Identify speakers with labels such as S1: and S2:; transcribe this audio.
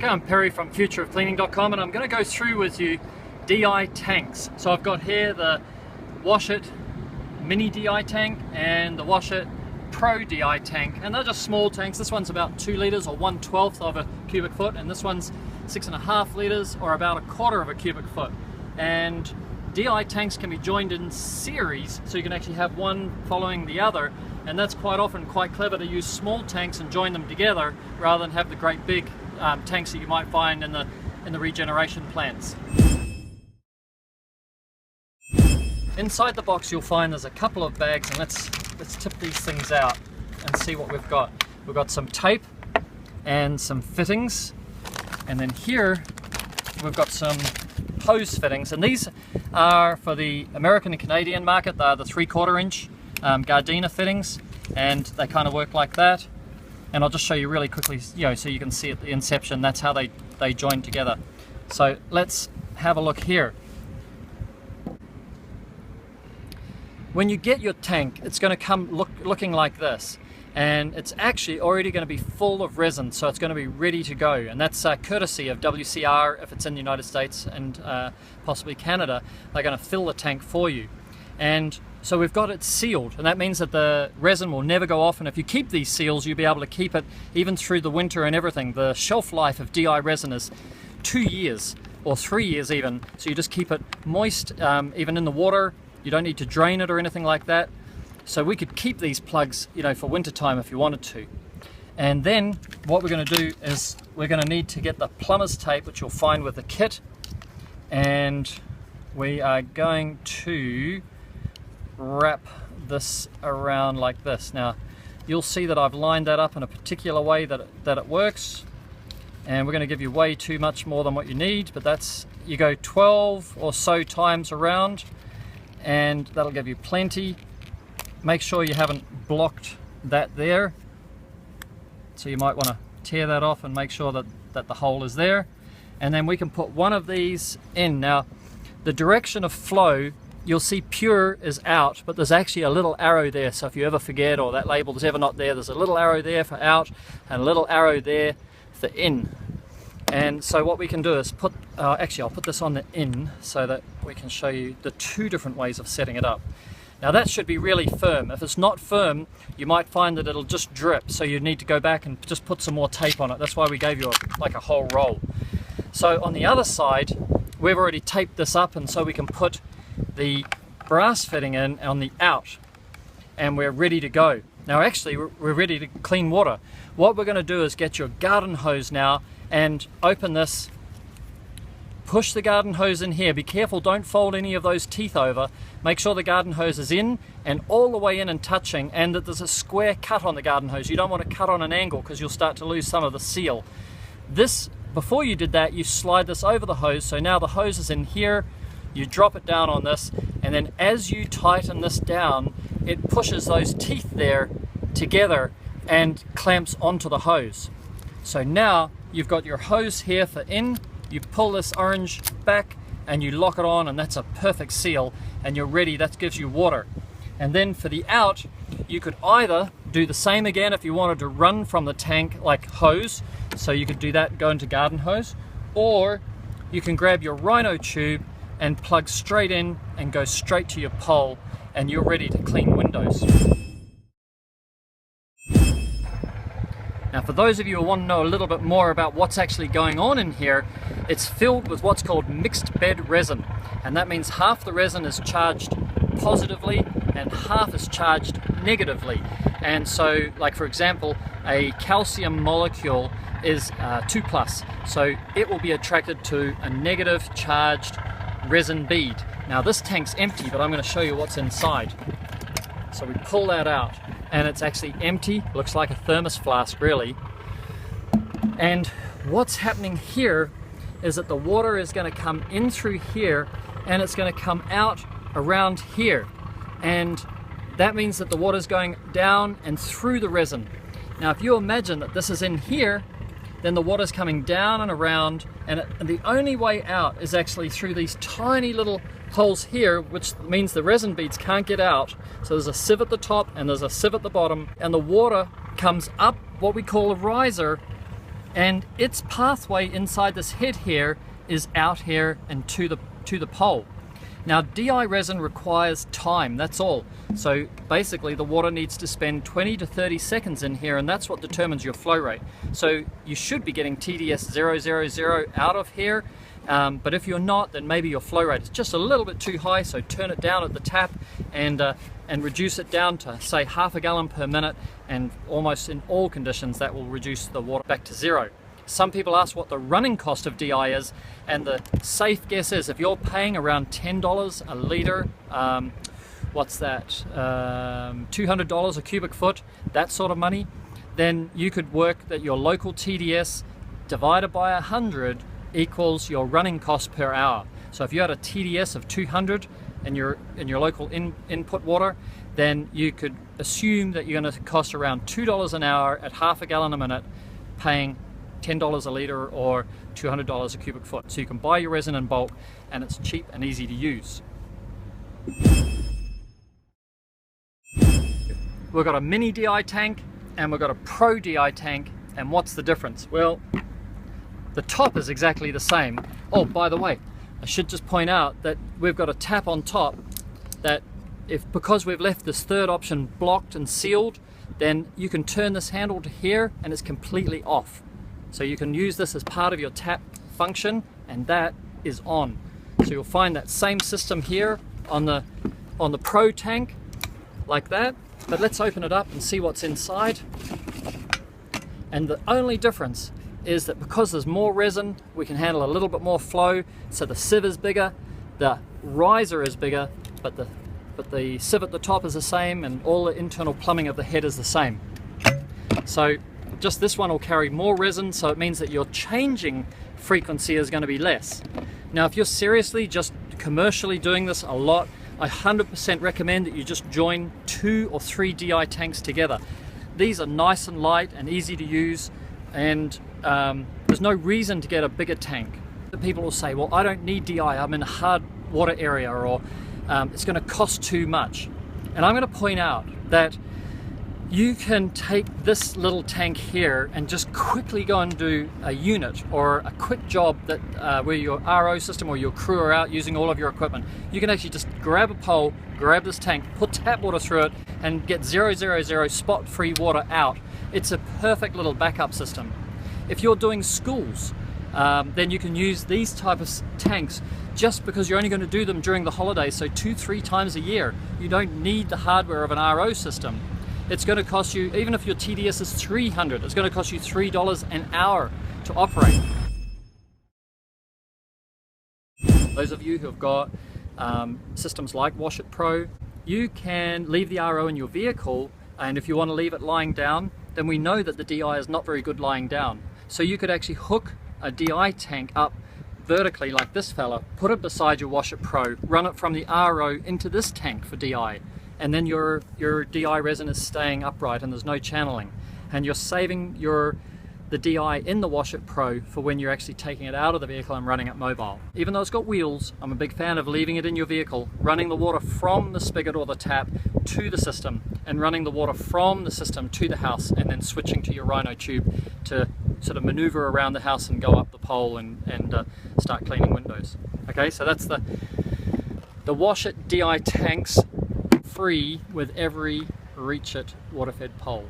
S1: Okay, I'm Perry from futureofcleaning.com, and I'm going to go through with you DI tanks. So I've got here the Wash-iT mini DI tank and the Wash-iT Pro DI tank, and they're just small tanks. This one's about 2 litres or 1/12 of a cubic foot, and this one's 6.5 litres or about 1/4 of a cubic foot. And DI tanks can be joined in series, so you can actually have one following the other, and that's quite often quite clever to use small tanks and join them together rather than have the great big tanks that you might find in the regeneration plants. Inside the box you'll find there's a couple of bags, and let's tip these things out and see what we've got. We've got some tape and some fittings, and then here we've got some hose fittings, and these are for the American and Canadian market. They're the 3/4 inch Gardena fittings, and they kind of work like that. And I'll just show you really quickly, so you can see at the inception that's how they join together. So let's have a look here. When you get your tank, it's going to come looking like this, and it's actually already going to be full of resin, so it's going to be ready to go. And that's courtesy of WCR if it's in the United States and possibly Canada. They're going to fill the tank for you. And so we've got it sealed, and that means that the resin will never go off, and if you keep these seals you'll be able to keep it even through the winter and everything. The shelf life of DI resin is 2 years or 3 years even, so you just keep it moist even in the water. You don't need to drain it or anything like that. So we could keep these plugs, for winter time if you wanted to. And then what we're going to do is we're going to need to get the plumber's tape, which you'll find with the kit, and we are going to wrap this around like this. Now you'll see that I've lined that up in a particular way that it works, and we're going to give you way too much more than what you need, but that's, you go 12 or so times around, and that'll give you plenty. Make sure you haven't blocked that there, so you might want to tear that off and make sure that the hole is there. And then we can put one of these in. Now the direction of flow, you'll see pure is out, but there's actually a little arrow there, so if you ever forget or that label is ever not there, there's a little arrow there for out and a little arrow there for in. And so what we can do is put, actually I'll put this on the in so that we can show you the 2 different ways of setting it up. Now that should be really firm. If it's not firm, you might find that it'll just drip, so you need to go back and just put some more tape on it. That's why we gave you like a whole roll. So on the other side, we've already taped this up, and so we can put the brass fitting in on the out, and we're ready to go. Now actually we're ready to clean water. What we're going to do is get your garden hose now and open this, push the garden hose in here. Be careful, don't fold any of those teeth over. Make sure the garden hose is in and all the way in and touching, and that there's a square cut on the garden hose. You don't want to cut on an angle because you'll start to lose some of the seal. This, before you did that, you slide this over the hose, so now the hose is in here. You drop it down on this, and then as you tighten this down, it pushes those teeth there together and clamps onto the hose. So now you've got your hose here for in, you pull this orange back and you lock it on, and that's a perfect seal, and you're ready. That gives you water. And then for the out, you could either do the same again if you wanted to run from the tank like hose, so you could do that, go into garden hose, or you can grab your rhino tube and plug straight in and go straight to your pole, and you're ready to clean windows. Now for those of you who want to know a little bit more about what's actually going on in here, it's filled with what's called mixed bed resin, and that means half the resin is charged positively and half is charged negatively. And so, like for example, a calcium molecule is 2+, so it will be attracted to a negative charged resin bead. Now this tank's empty, but I'm going to show you what's inside. So we pull that out, and it's actually empty. Looks like a thermos flask really. And what's happening here is that the water is going to come in through here, and it's going to come out around here, and that means that the water is going down and through the resin. Now if you imagine that this is in here, then the water's coming down and around, and the only way out is actually through these tiny little holes here, which means the resin beads can't get out. So there's a sieve at the top and there's a sieve at the bottom, and the water comes up what we call a riser and its pathway inside this head here is out here and to the pole. Now DI resin requires time, that's all. So basically the water needs to spend 20 to 30 seconds in here, and that's what determines your flow rate. So you should be getting TDS 000 out of here, but if you're not, then maybe your flow rate is just a little bit too high, so turn it down at the tap and reduce it down to say half a gallon per minute, and almost in all conditions that will reduce the water back to zero. Some people ask what the running cost of DI is, and the safe guess is if you're paying around $10 a litre, what's that, $200 a cubic foot, that sort of money, then you could work that your local TDS divided by 100 equals your running cost per hour. So if you had a TDS of 200 in your local input water, then you could assume that you're going to cost around $2 an hour at half a gallon a minute, paying $10 a litre or $200 a cubic foot. So you can buy your resin in bulk, and it's cheap and easy to use. We've got a mini DI tank and we've got a pro DI tank, and what's the difference? Well, the top is exactly the same. Oh, by the way, I should just point out that we've got a tap on top that because we've left this third option blocked and sealed, then you can turn this handle to here and it's completely off. So you can use this as part of your tap function, and that is on. So you'll find that same system here on the Pro tank, like that. But let's open it up and see what's inside. And the only difference is that because there's more resin, we can handle a little bit more flow. So the sieve is bigger, the riser is bigger, but the sieve at the top is the same, and all the internal plumbing of the head is the same. So just this one will carry more resin, so it means that your changing frequency is going to be less. Now if you're seriously just commercially doing this a lot, I 100% recommend that you just join 2 or 3 DI tanks together. These are nice and light and easy to use, and there's no reason to get a bigger tank. People will say, well, I don't need DI, I'm in a hard water area, or it's going to cost too much. And I'm going to point out that you can take this little tank here and just quickly go and do a unit or a quick job that where your RO system or your crew are out using all of your equipment. You can actually just grab a pole, grab this tank, put tap water through it, and get 000 spot-free water out. It's a perfect little backup system. If you're doing schools, then you can use these type of tanks just because you're only going to do them during the holidays, so 2-3 times a year. You don't need the hardware of an RO system. It's going to cost you, even if your TDS is 300, it's going to cost you $3 an hour to operate. Those of you who have got systems like Wash-iT Pro, you can leave the RO in your vehicle, and if you want to leave it lying down, then we know that the DI is not very good lying down. So you could actually hook a DI tank up vertically like this fella, put it beside your Wash-iT Pro, run it from the RO into this tank for DI, and then your DI resin is staying upright and there's no channeling, and you're saving the DI in the Wash-iT Pro for when you're actually taking it out of the vehicle and running it mobile. Even though it's got wheels, I'm a big fan of leaving it in your vehicle, running the water from the spigot or the tap to the system, and running the water from the system to the house, and then switching to your Rhino tube to sort of maneuver around the house and go up the pole and start cleaning windows. Okay, so that's the Wash-iT DI tanks, free with every Reach-it water-fed pole.